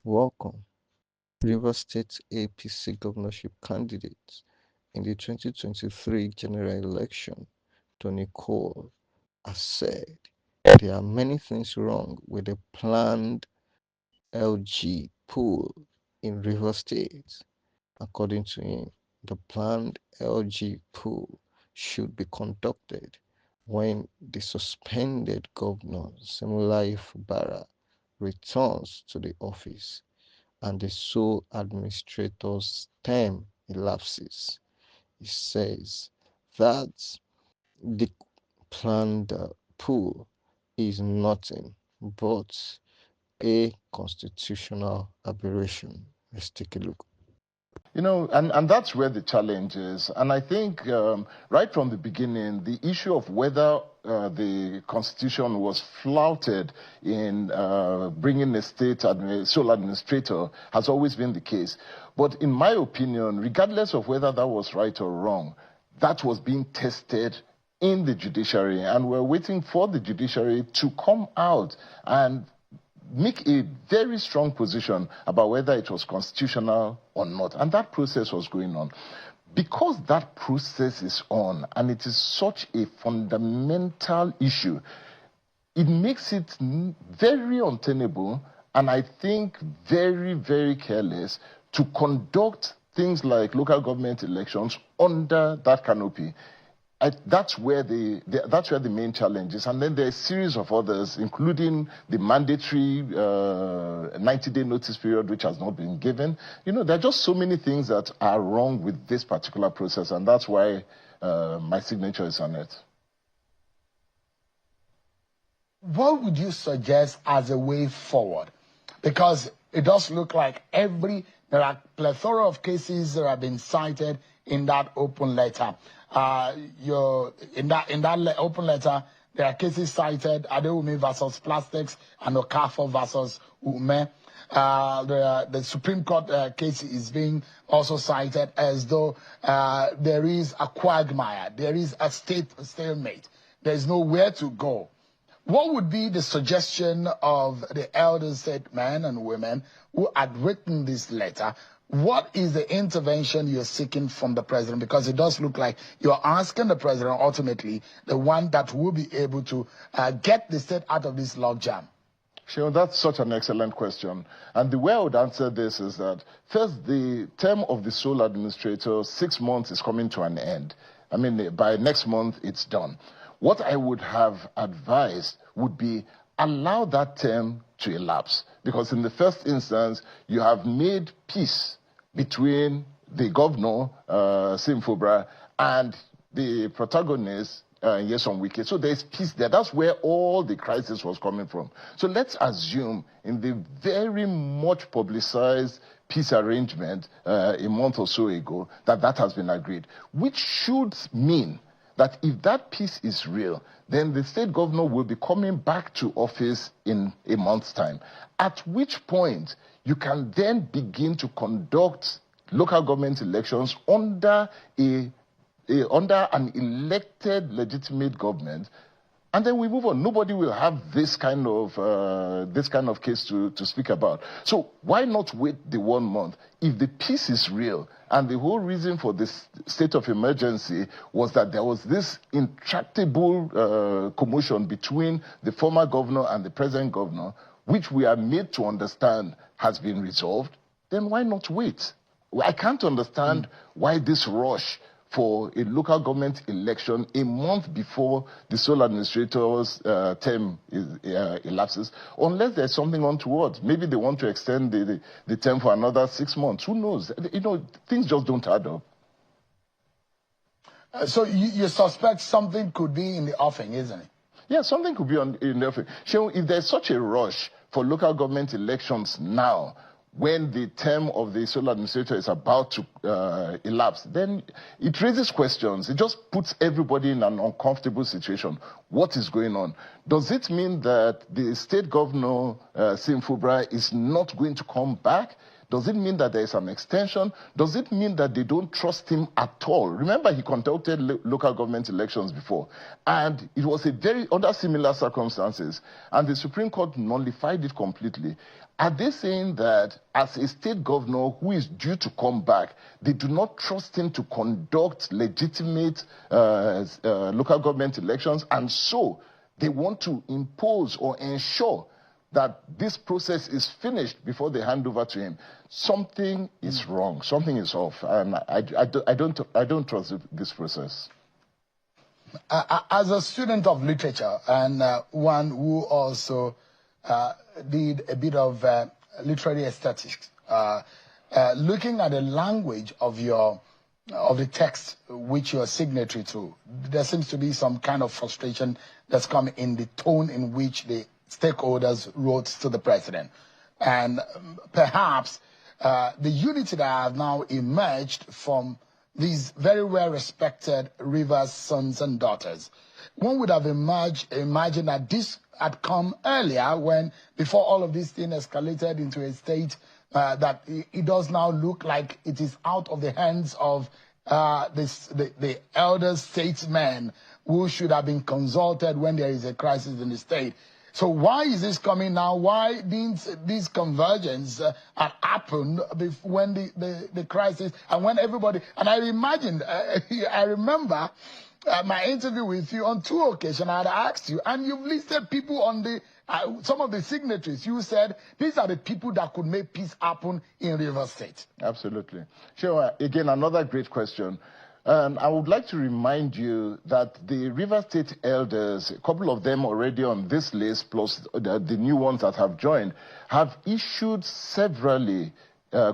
Welcome. Rivers State APC governorship candidate in the 2023 general election, Tonye Cole, has said there are many things wrong with the planned LG pool in Rivers State. According to him, the planned LG pool should be conducted when the suspended governor, Siminalayi Fubara, returns to the office and the sole administrator's term elapses. He says that the planned pool is nothing but a constitutional aberration. Let's take a look. And that's where the challenge is. And I think right from the beginning, the issue of whether the Constitution was flouted in bringing a sole administrator has always been the case. But in my opinion, regardless of whether that was right or wrong, that was being tested in the judiciary. And we're waiting for the judiciary to come out and make a very strong position about whether it was constitutional or not. And that process was going on. Because that process is on, and it is such a fundamental issue, it makes it very untenable, and I think very, very careless to conduct things like local government elections under that canopy. That's where the main challenge is. And then there are a series of others, including the mandatory 90-day notice period, which has not been given. There are just so many things that are wrong with this particular process, and that's why my signature is on it. What would you suggest as a way forward? Because it does look like there are plethora of cases that have been cited in that open letter. In that open letter, there are cases cited: Adewumi versus Plastics and Okafor versus Ume. The Supreme Court case is being also cited as though there is a quagmire, there is a stalemate, there is nowhere to go. What would be the suggestion of the elder statesmen and women who had written this letter? What is the intervention you're seeking from the president? Because it does look like you're asking the president, ultimately, the one that will be able to get the state out of this logjam. Sure, that's such an excellent question. And the way I would answer this is that, first, the term of the sole administrator, 6 months, is coming to an end. I mean, by next month, it's done. What I would have advised would be allow that term to elapse. Because in the first instance, you have made peace between the governor, Siminalayi Fubara, and the protagonist, Nyesom Wike. So there's peace there. That's where all the crisis was coming from. So let's assume in the very much publicized peace arrangement a month or so ago that has been agreed, which should mean that if that peace is real, then the state governor will be coming back to office in a month's time, at which point you can then begin to conduct local government elections under an elected legitimate government, and then we move on. Nobody will have this kind of case to speak about. So why not wait the 1 month? If the peace is real, and the whole reason for this state of emergency was that there was this intractable commotion between the former governor and the present governor, which we are made to understand has been resolved, then why not wait? I can't understand why this rush for a local government election a month before the sole administrator's term elapses, unless there's something untoward. Maybe they want to extend the term for another 6 months. Who knows? Things just don't add up. So you suspect something could be in the offing, isn't it? Yeah, something could be in the offing. If there's such a rush for local government elections now, when the term of the sole administrator is about to elapse, then it raises questions. It just puts everybody in an uncomfortable situation. What is going on? Does it mean that the state governor, Siminalayi Fubara, is not going to come back? Does it mean that there is an extension? Does it mean that they don't trust him at all? Remember, he conducted local government elections before, and it was under similar circumstances, and the Supreme Court nullified it completely. Are they saying that as a state governor who is due to come back, they do not trust him to conduct legitimate local government elections, and so they want to impose or ensure that this process is finished before they hand over to him? Something is wrong. Something is off. And I don't trust this process. As a student of literature and one who also did a bit of literary aesthetics, looking at the language of the text which you're signatory to, there seems to be some kind of frustration that's come in the tone in which the stakeholders wrote to the president. And perhaps the unity that has now emerged from these very well-respected Rivers sons and daughters, one would have imagined that this had come earlier, when before all of this thing escalated into a state that it does now look like it is out of the hands of the elder statesmen who should have been consulted when there is a crisis in the state. So why is this coming now? Why didn't this convergence happen when the crisis, and when everybody, and I imagined, I remember my interview with you on 2 occasions. I had asked you, and you've listed people on the some of the signatories. You said these are the people that could make peace happen in Rivers State. Absolutely. Sure. Again, another great question. I would like to remind you that the Rivers State elders, a couple of them already on this list, plus the new ones that have joined, have issued severally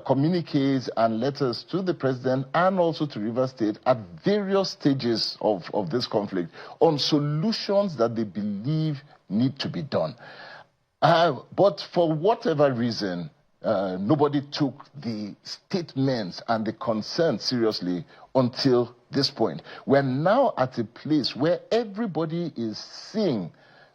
communiques and letters to the president and also to Rivers State at various stages of this conflict on solutions that they believe need to be done. But for whatever reason, nobody took the statements and the concerns seriously until this point. We're now at a place where everybody is seeing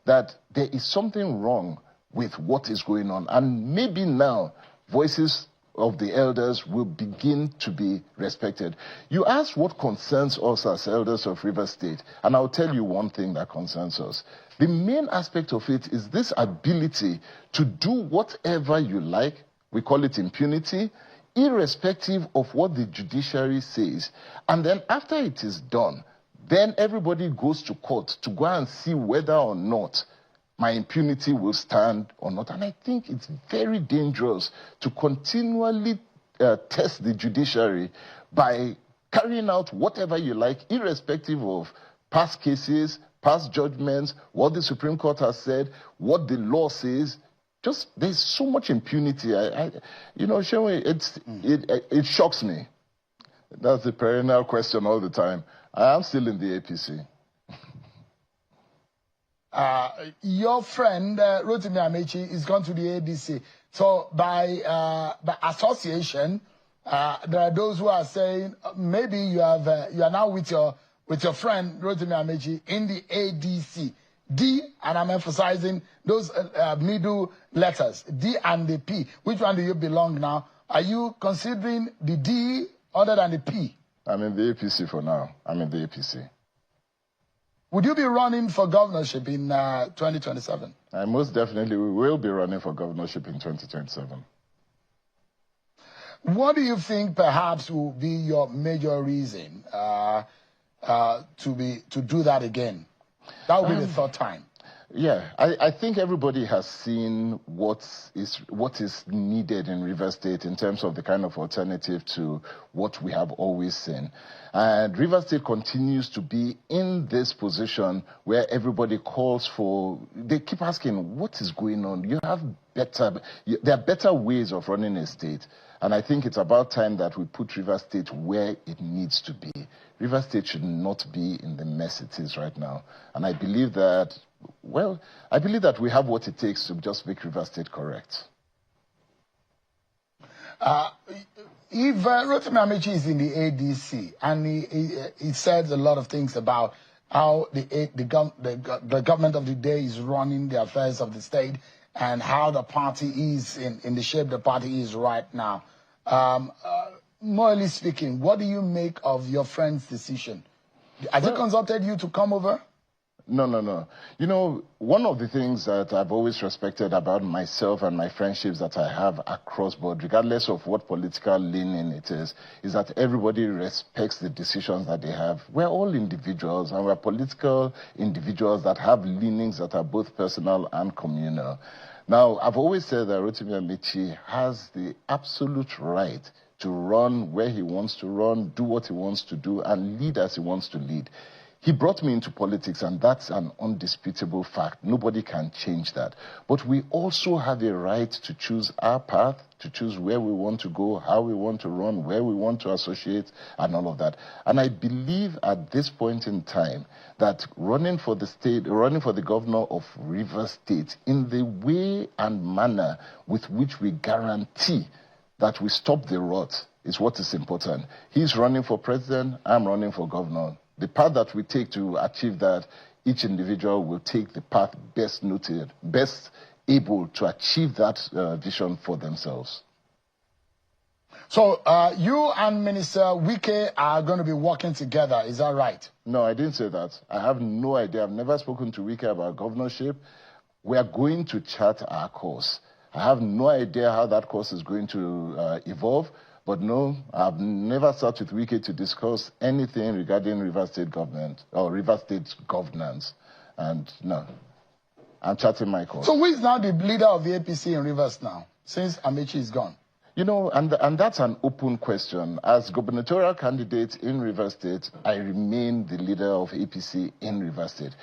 that there is something wrong with what is going on. And maybe now voices of the elders will begin to be respected. You asked what concerns us as elders of Rivers State, and I'll tell you one thing that concerns us. The main aspect of it is this ability to do whatever you like. We call it impunity, irrespective of what the judiciary says. And then after it is done, then everybody goes to court to go and see whether or not my impunity will stand or not. And I think it's very dangerous to continually test the judiciary by carrying out whatever you like, irrespective of past cases, past judgments, what the Supreme Court has said, what the law says. Just, there's so much impunity. You know, it shocks me. That's the perennial question all the time. I am still in the APC. Your friend, Rotimi Amechi, is gone to the ADC. So by association, there are those who are saying maybe you are now with your friend, Rotimi Amechi, in the ADC. D, and I'm emphasizing those middle letters, D and the P. Which one do you belong now? Are you considering the D other than the P? I'm in the APC for now. I'm in the APC. Would you be running for governorship in 2027? I most definitely will be running for governorship in 2027. What do you think perhaps will be your major reason to do that again? That will be the third time. Yeah, I think everybody has seen what is needed in Rivers State in terms of the kind of alternative to what we have always seen. And Rivers State continues to be in this position where everybody calls for, they keep asking, what is going on? There are better ways of running a state. And I think it's about time that we put Rivers State where it needs to be. Rivers State should not be in the mess it is right now. And I believe that, well, I believe that we have what it takes to just make Rivers State correct. If Rotimi Amechi is in the ADC, and he says a lot of things about how the government of the day is running the affairs of the state, and how the party is in the shape the party is right now, Morally speaking, what do you make of your friend's decision? Has he consulted you to come over? No. You know, one of the things that I've always respected about myself and my friendships that I have across board, regardless of what political leaning it is that everybody respects the decisions that they have. We're all individuals, and we're political individuals that have leanings that are both personal and communal. Now, I've always said that Rotimi Amici has the absolute right to run where he wants to run, do what he wants to do, and lead as he wants to lead. He brought me into politics, and that's an undisputable fact. Nobody can change that. But we also have a right to choose our path, to choose where we want to go, how we want to run, where we want to associate, and all of that. And I believe at this point in time that running for the governor of Rivers State in the way and manner with which we guarantee that we stop the rot is what is important. He's running for president, I'm running for governor. The path that we take to achieve that, each individual will take the path best noted, best able to achieve that vision for themselves. So you and Minister Wike are going to be working together, is that right? No, I didn't say that. I have no idea. I've never spoken to Wike about governorship. We are going to chart our course. I have no idea how that course is going to evolve. But no, I've never sat with Wike to discuss anything regarding Rivers State government or Rivers State governance. And no, I'm charting my course. So who is now the leader of the APC in Rivers now, since Amici is gone? You know, and that's an open question. As gubernatorial candidate in Rivers State, I remain the leader of APC in Rivers State.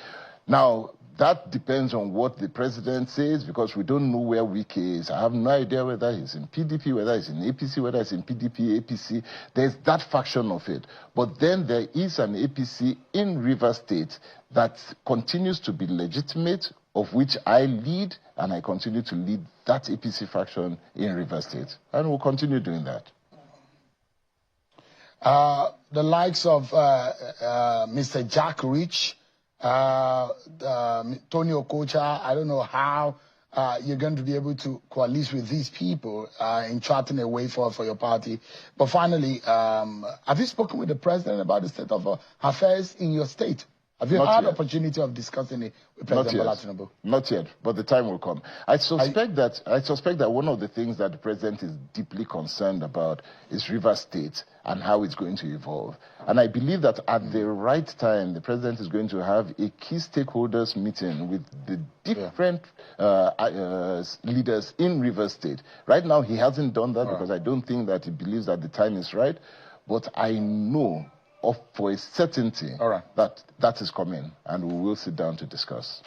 Now, that depends on what the president says, because we don't know where Wike is. I have no idea whether he's in PDP, whether he's in APC, whether he's in PDP, APC. There's that faction of it. But then there is an APC in Rivers State that continues to be legitimate, of which I lead, and I continue to lead that APC faction in Rivers State. And we'll continue doing that. The likes of Mr. Jack Rich, Tonye Cole, I don't know how you're going to be able to coalesce with these people in charting a way forward for your party. But finally, have you spoken with the president about the state of affairs in your state? Have you had the opportunity of discussing it with President Bola Tinubu? Not yet, but the time will come. I suspect that one of the things that the president is deeply concerned about is Rivers State and how it's going to evolve. And I believe that at the right time, the president is going to have a key stakeholders meeting with the different leaders in Rivers State. Right now, he hasn't done that because I don't think that he believes that the time is right. But I know for a certainty that is coming, and we will sit down to discuss.